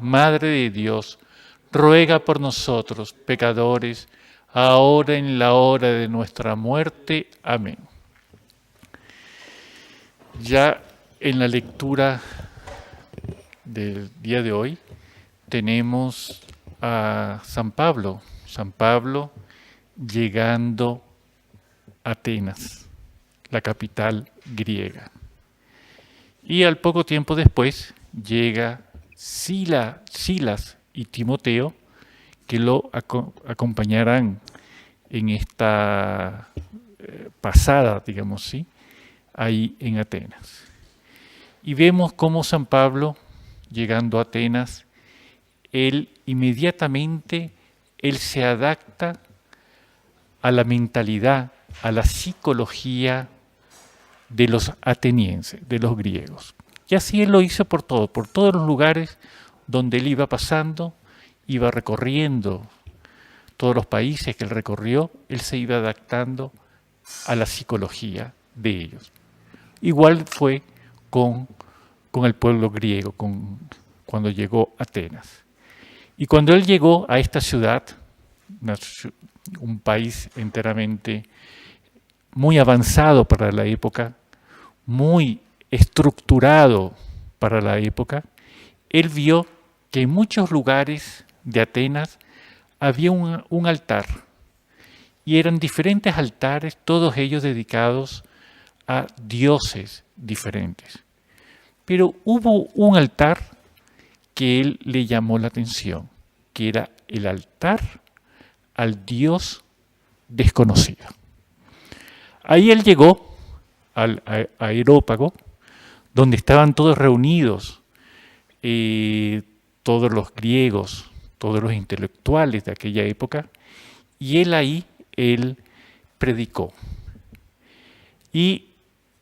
Madre de Dios, ruega por nosotros, pecadores, ahora en la hora de nuestra muerte. Amén. Ya en la lectura del día de hoy tenemos a San Pablo llegando a Atenas, la capital griega. Y al poco tiempo después llega Silas y Timoteo, que lo acompañarán en esta pasada, digamos así, ahí en Atenas. Y vemos cómo San Pablo, llegando a Atenas, él inmediatamente se adapta a la mentalidad, a la psicología de los atenienses, de los griegos. Y así él lo hizo por todos los lugares donde él iba pasando, iba recorriendo todos los países que él recorrió, él se iba adaptando a la psicología de ellos. Igual fue con el pueblo griego, cuando llegó a Atenas. Y cuando él llegó a esta ciudad, un país enteramente muy avanzado para la época, muy estructurado para la época, él vio que en muchos lugares de Atenas había un altar, y eran diferentes altares, todos ellos dedicados a dioses diferentes. Pero hubo un altar que él le llamó la atención, que era el altar al Dios desconocido. Ahí él llegó al Areópago, donde estaban todos reunidos, todos los griegos, todos los intelectuales de aquella época, y él predicó. Y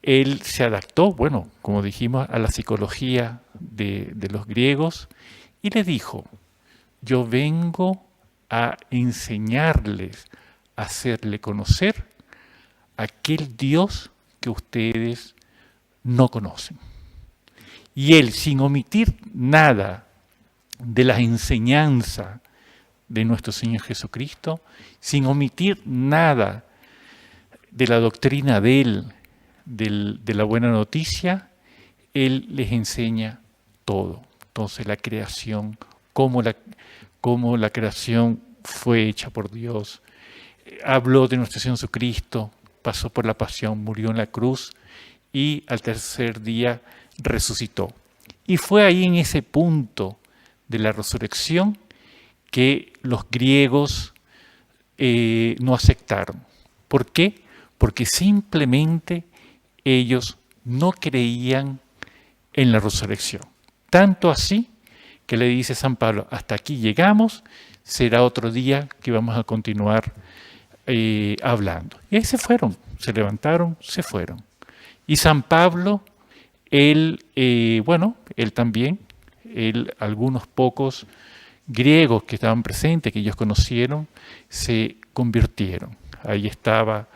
él se adaptó, bueno, como dijimos, a la psicología de los griegos, y le dijo: yo vengo a enseñarles, a hacerle conocer aquel Dios que ustedes no conocen. Y él, sin omitir nada de las enseñanzas de nuestro Señor Jesucristo, sin omitir nada de la doctrina de él, de la buena noticia, él les enseña todo. Entonces la creación, cómo la creación fue hecha por Dios. Habló de nuestro Señor Jesucristo, pasó por la pasión, murió en la cruz y al tercer día resucitó. Y fue ahí en ese punto de la resurrección que los griegos no aceptaron. ¿Por qué? Porque simplemente ellos no creían en la resurrección. Tanto así que le dice San Pablo: hasta aquí llegamos, será otro día que vamos a continuar hablando. Y ahí se fueron, se levantaron, se fueron. Y San Pablo, él también, algunos pocos griegos que estaban presentes, que ellos conocieron, se convirtieron. Ahí estaba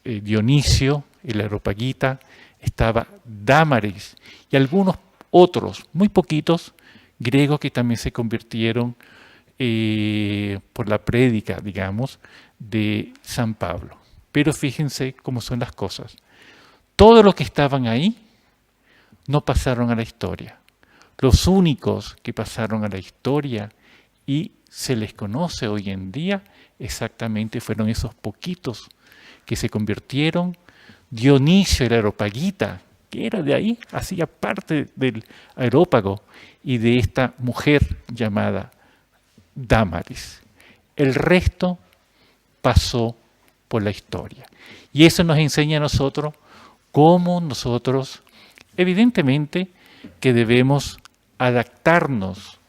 Dionisio, el Areopagita, estaba Dámaris y algunos otros, muy poquitos, griegos que también se convirtieron por la prédica, digamos, de San Pablo. Pero fíjense cómo son las cosas. Todos los que estaban ahí no pasaron a la historia. Los únicos que pasaron a la historia y se les conoce hoy en día exactamente fueron esos poquitos que se convirtieron. Dionisio el Areopagita, que era de ahí, hacía parte del Areópago, y de esta mujer llamada Dámaris. El resto pasó por la historia. Y eso nos enseña a nosotros cómo nosotros, evidentemente, que debemos adaptarnos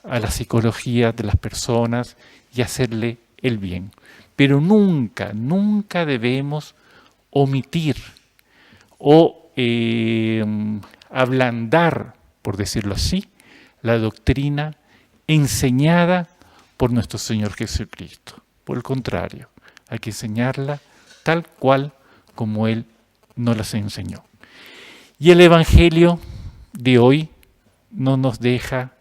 a la psicología de las personas y hacerle el bien. Pero nunca, nunca debemos omitir o ablandar, por decirlo así, la doctrina enseñada por nuestro Señor Jesucristo. Por el contrario, hay que enseñarla tal cual como Él nos las enseñó. Y el Evangelio de hoy nos deja,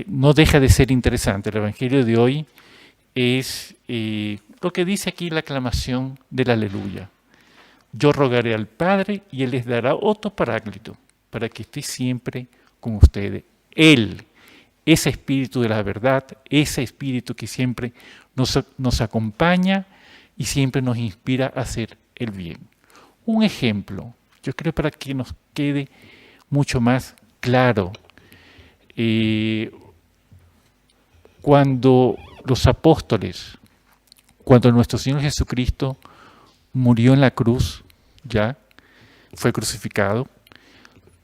no deja de ser interesante. El Evangelio de hoy es lo que dice aquí la aclamación del Aleluya. Yo rogaré al Padre y Él les dará otro Paráclito para que esté siempre con ustedes. Él, ese Espíritu de la verdad, ese Espíritu que siempre nos acompaña y siempre nos inspira a hacer el bien. Un ejemplo, yo creo para que nos quede mucho más claro, cuando los apóstoles, cuando nuestro Señor Jesucristo murió en la cruz, ya fue crucificado,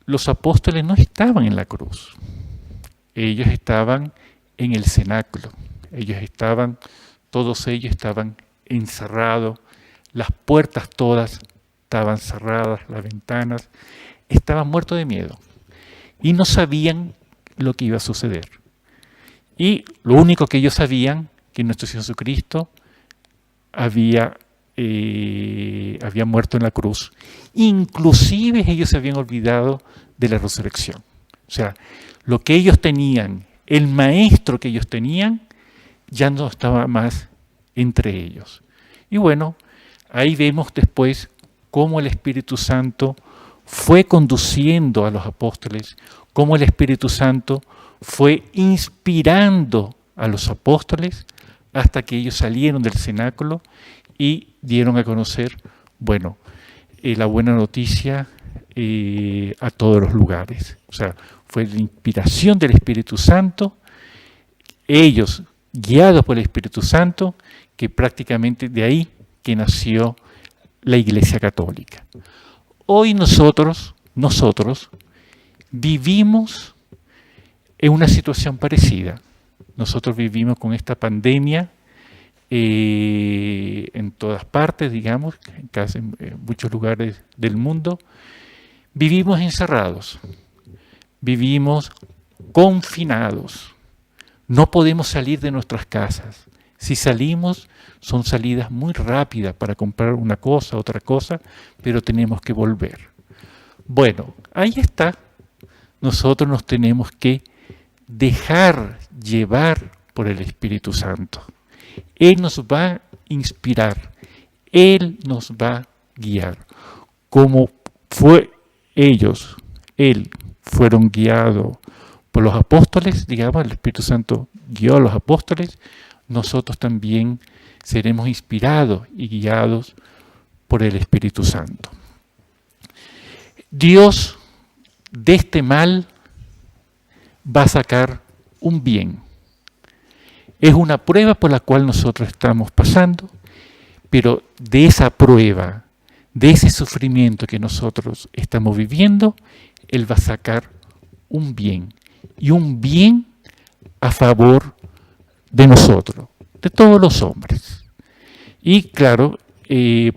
los apóstoles no estaban en la cruz, ellos estaban en el cenáculo, todos ellos estaban encerrados, las puertas todas estaban cerradas, las ventanas, estaban muertos de miedo y no sabían lo que iba a suceder. Y lo único que ellos sabían, que nuestro Señor Jesucristo había muerto en la cruz. Inclusive ellos se habían olvidado de la resurrección. O sea, lo que ellos tenían, el maestro que ellos tenían, ya no estaba más entre ellos. Y bueno, ahí vemos después cómo el Espíritu Santo fue conduciendo a los apóstoles, cómo el Espíritu Santo fue inspirando a los apóstoles hasta que ellos salieron del cenáculo y dieron a conocer, bueno, la buena noticia a todos los lugares. O sea, fue la inspiración del Espíritu Santo, ellos guiados por el Espíritu Santo, que prácticamente de ahí que nació la Iglesia Católica. Hoy nosotros vivimos en una situación parecida. Nosotros vivimos con esta pandemia en todas partes, digamos, en muchos lugares del mundo. Vivimos encerrados, vivimos confinados. No podemos salir de nuestras casas. Si salimos, son salidas muy rápidas para comprar una cosa, otra cosa, pero tenemos que volver. Bueno, ahí está. Nosotros nos tenemos que dejar llevar por el Espíritu Santo. Él nos va a inspirar, Él nos va a guiar. Como fueron guiados por los apóstoles, digamos, el Espíritu Santo guió a los apóstoles, nosotros también seremos inspirados y guiados por el Espíritu Santo. Dios de este mal va a sacar un bien. Es una prueba por la cual nosotros estamos pasando, pero de esa prueba, de ese sufrimiento que nosotros estamos viviendo, Él va a sacar un bien, y un bien a favor de nosotros, de todos los hombres. Y claro,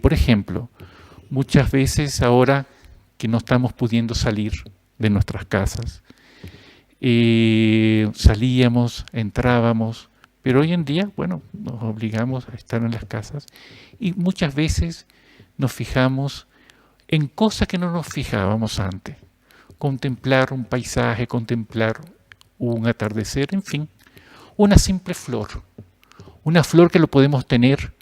por ejemplo, muchas veces ahora que no estamos pudiendo salir de nuestras casas, salíamos, entrábamos, pero hoy en día, bueno, nos obligamos a estar en las casas y muchas veces nos fijamos en cosas que no nos fijábamos antes. Contemplar un paisaje, contemplar un atardecer, en fin, una simple flor. Una flor que lo podemos tener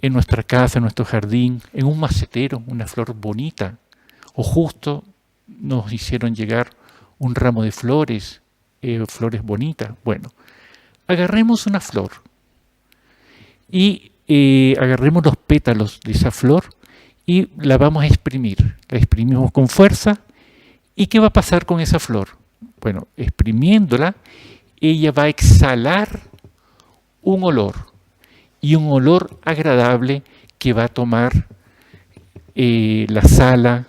en nuestra casa, en nuestro jardín, en un macetero, una flor bonita. O justo nos hicieron llegar un ramo de flores, flores bonitas. Bueno, agarremos una flor y agarremos los pétalos de esa flor y la vamos a exprimir. La exprimimos con fuerza. ¿Y qué va a pasar con esa flor? Bueno, exprimiéndola, ella va a exhalar un olor, y un olor agradable que va a tomar la sala,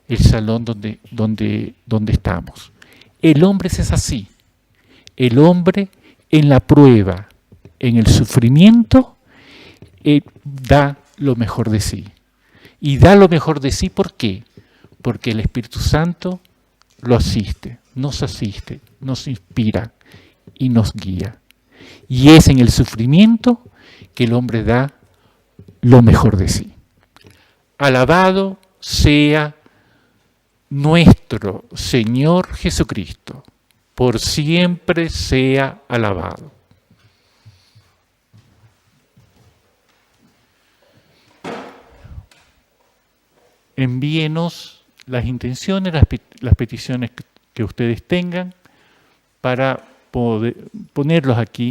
el salón donde estamos. El hombre es así. El hombre en la prueba, en el sufrimiento, da lo mejor de sí. Y da lo mejor de sí, ¿por qué? Porque el Espíritu Santo lo asiste, nos inspira y nos guía. Y es en el sufrimiento que el hombre da lo mejor de sí. Alabado sea nuestro Señor Jesucristo, por siempre sea alabado. Envíenos las intenciones, las peticiones que ustedes tengan para poder ponerlos aquí